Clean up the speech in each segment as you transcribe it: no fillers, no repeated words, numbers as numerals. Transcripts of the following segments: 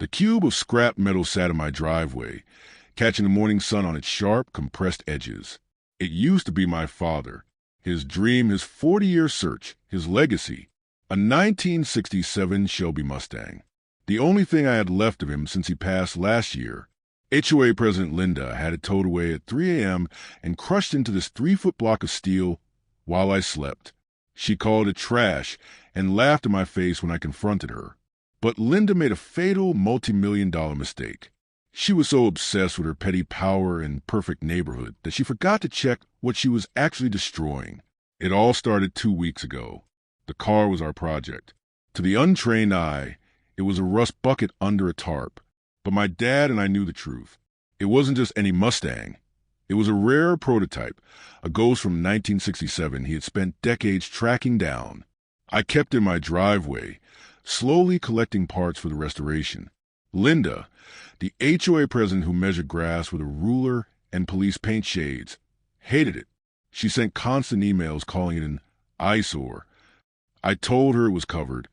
The cube of scrap metal sat in my driveway, catching the morning sun on its sharp, compressed edges. It used to be my father, his dream, his 40-year search, his legacy, a 1967 Shelby Mustang. The only thing I had left of him since he passed last year. HOA President Linda had it towed away at 3 a.m. and crushed into this 3-foot block of steel while I slept. She called it trash and laughed in my face when I confronted her. But Linda made a fatal multi-million-dollar mistake. She was so obsessed with her petty power and perfect neighborhood that she forgot to check what she was actually destroying. It all started 2 weeks ago. The car was our project. To the untrained eye, it was a rust bucket under a tarp. But my dad and I knew the truth. It wasn't just any Mustang. It was a rare prototype, a ghost from 1967 he had spent decades tracking down. I kept it in my driveway, slowly collecting parts for the restoration. Linda, the HOA president who measured grass with a ruler and police paint shades, hated it. She sent constant emails calling it an eyesore. I told her it was covered.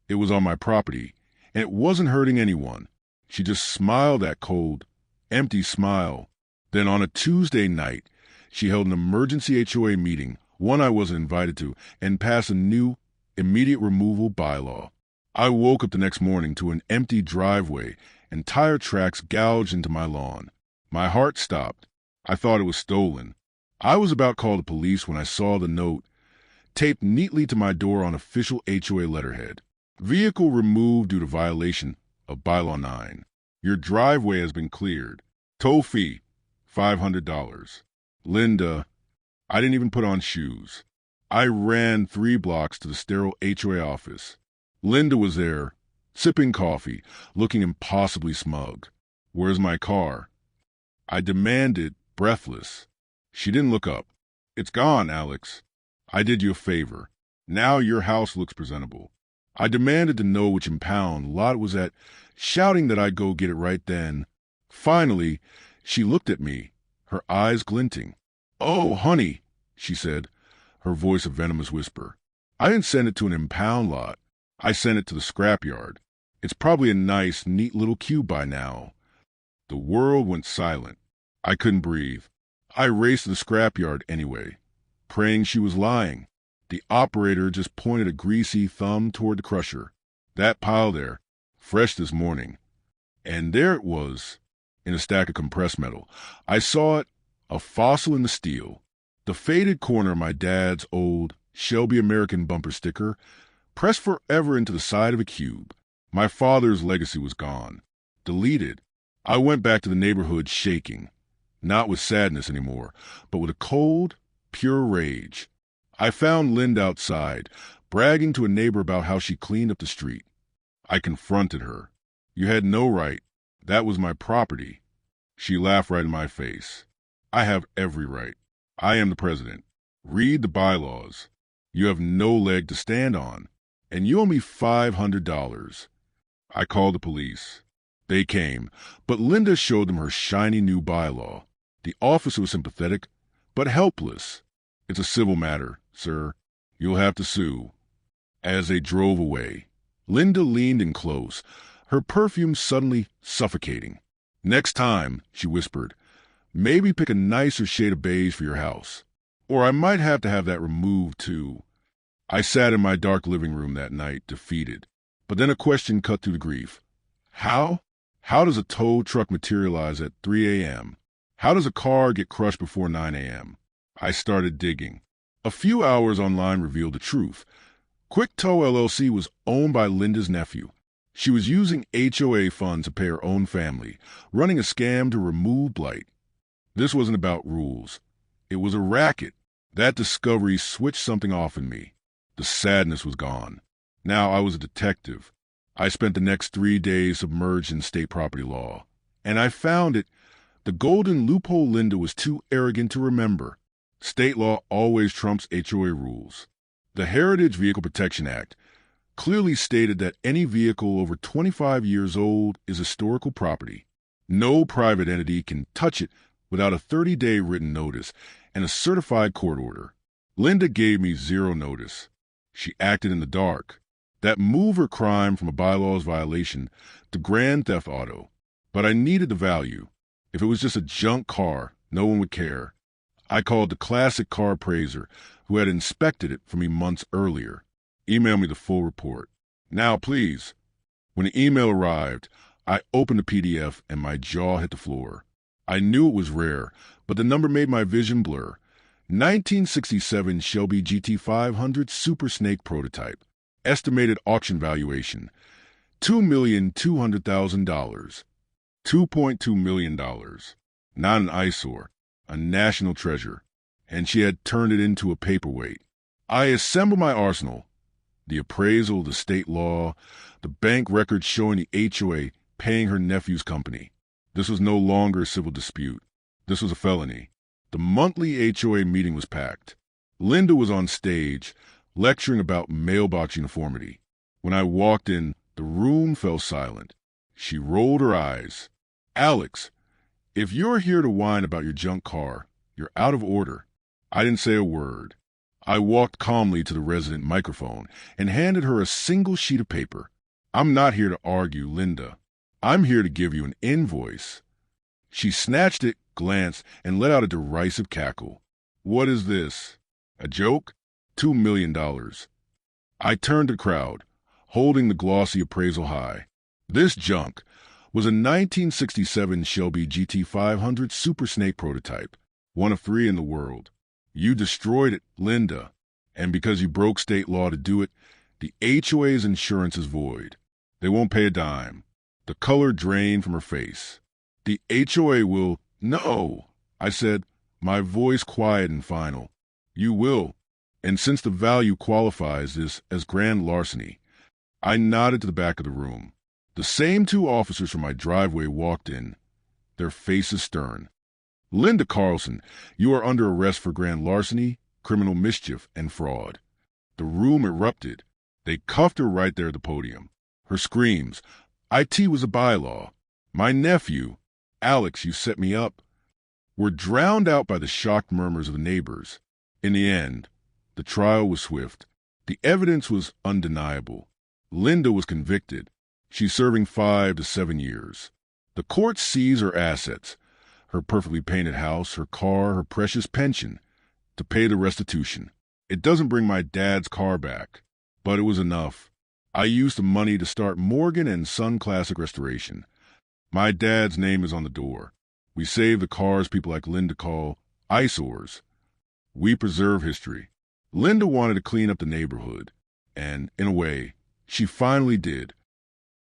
It was on my property, and it wasn't hurting anyone. She just smiled that cold, empty smile. Then on a Tuesday night, she held an emergency HOA meeting, one I wasn't invited to, and passed a new, immediate removal bylaw. I woke up the next morning to an empty driveway and tire tracks gouged into my lawn. My heart stopped. I thought it was stolen. I was about to call the police when I saw the note taped neatly to my door on official HOA letterhead. Vehicle removed due to violation of Bylaw 9. Your driveway has been cleared. Tow fee, $500. Linda, I didn't even put on shoes. I ran 3 blocks to the sterile HOA office. Linda was there, sipping coffee, looking impossibly smug. Where's my car? I demanded, breathless. She didn't look up. It's gone, Alex. I did you a favor. Now your house looks presentable. I demanded to know which impound lot it was at, shouting that I'd go get it right then. Finally, she looked at me, her eyes glinting. Oh, honey, she said, her voice a venomous whisper. I didn't send it to an impound lot. I sent it to the scrapyard. It's probably a nice, neat little cube by now. The world went silent. I couldn't breathe. I raced to the scrapyard anyway, praying she was lying. The operator just pointed a greasy thumb toward the crusher. That pile there, fresh this morning. And there it was, in a stack of compressed metal. I saw it, a fossil in the steel. The faded corner of my dad's old Shelby American bumper sticker, pressed forever into the side of a cube. My father's legacy was gone, deleted. I went back to the neighborhood shaking, not with sadness anymore, but with a cold, pure rage. I found Linda outside, bragging to a neighbor about how she cleaned up the street. I confronted her. You had no right. That was my property. She laughed right in my face. I have every right. I am the president. Read the bylaws. You have no leg to stand on, and you owe me $500. I called the police. They came, but Linda showed them her shiny new bylaw. The officer was sympathetic, but helpless. It's a civil matter, sir. You'll have to sue. As they drove away, Linda leaned in close, her perfume suddenly suffocating. Next time, she whispered, maybe pick a nicer shade of beige for your house. Or I might have to have that removed, too. I sat in my dark living room that night, defeated. But then a question cut through the grief. How? How does a tow truck materialize at 3 a.m.? How does a car get crushed before 9 a.m.? I started digging. A few hours online revealed the truth. Quick Tow LLC was owned by Linda's nephew. She was using HOA funds to pay her own family, running a scam to remove blight. This wasn't about rules. It was a racket. That discovery switched something off in me. The sadness was gone. Now I was a detective. I spent the next 3 days submerged in state property law. And I found it. The golden loophole Linda was too arrogant to remember. State law always trumps HOA rules. The Heritage Vehicle Protection Act clearly stated that any vehicle over 25 years old is historical property. No private entity can touch it without a 30-day written notice and a certified court order. Linda gave me zero notice. She acted in the dark. That moved her crime from a bylaws violation to grand theft auto. But I needed the value. If it was just a junk car, no one would care. I called the classic car appraiser who had inspected it for me months earlier. Email me the full report. Now, please. When the email arrived, I opened the PDF and my jaw hit the floor. I knew it was rare, but the number made my vision blur. 1967 Shelby GT500 Super Snake prototype. Estimated auction valuation, $2,200,000. $2.2 million. Not an eyesore, a national treasure. And she had turned it into a paperweight. I assembled my arsenal. The appraisal, the state law, the bank records showing the HOA paying her nephew's company. This was no longer a civil dispute. This was a felony. The monthly HOA meeting was packed. Linda was on stage, lecturing about mailbox uniformity. When I walked in, the room fell silent. She rolled her eyes. Alex, if you're here to whine about your junk car, you're out of order. I didn't say a word. I walked calmly to the resident microphone and handed her a single sheet of paper. I'm not here to argue, Linda. I'm here to give you an invoice. She snatched it, glanced, and let out a derisive cackle. What is this? A joke? $2 million. I turned to the crowd, holding the glossy appraisal high. This junk was a 1967 Shelby GT500 Super Snake prototype, one of 3 in the world. You destroyed it, Linda, and because you broke state law to do it, the HOA's insurance is void. They won't pay a dime. The color drained from her face. The HOA will... No, I said, my voice quiet and final. You will. And since the value qualifies this as grand larceny, I nodded to the back of the room. The same 2 officers from my driveway walked in, their faces stern. Linda Carlson, you are under arrest for grand larceny, criminal mischief, and fraud. The room erupted. They cuffed her right there at the podium. Her screams, IT was a bylaw. My nephew, Alex, you set me up, were drowned out by the shocked murmurs of the neighbors. In the end, the trial was swift. The evidence was undeniable. Linda was convicted. She's serving 5 to 7 years. The court seized her assets, her perfectly painted house, her car, her precious pension, to pay the restitution. It doesn't bring my dad's car back, but it was enough. I used the money to start Morgan and Son Classic Restoration. My dad's name is on the door. We save the cars people like Linda call eyesores. We preserve history. Linda wanted to clean up the neighborhood, and, in a way, she finally did.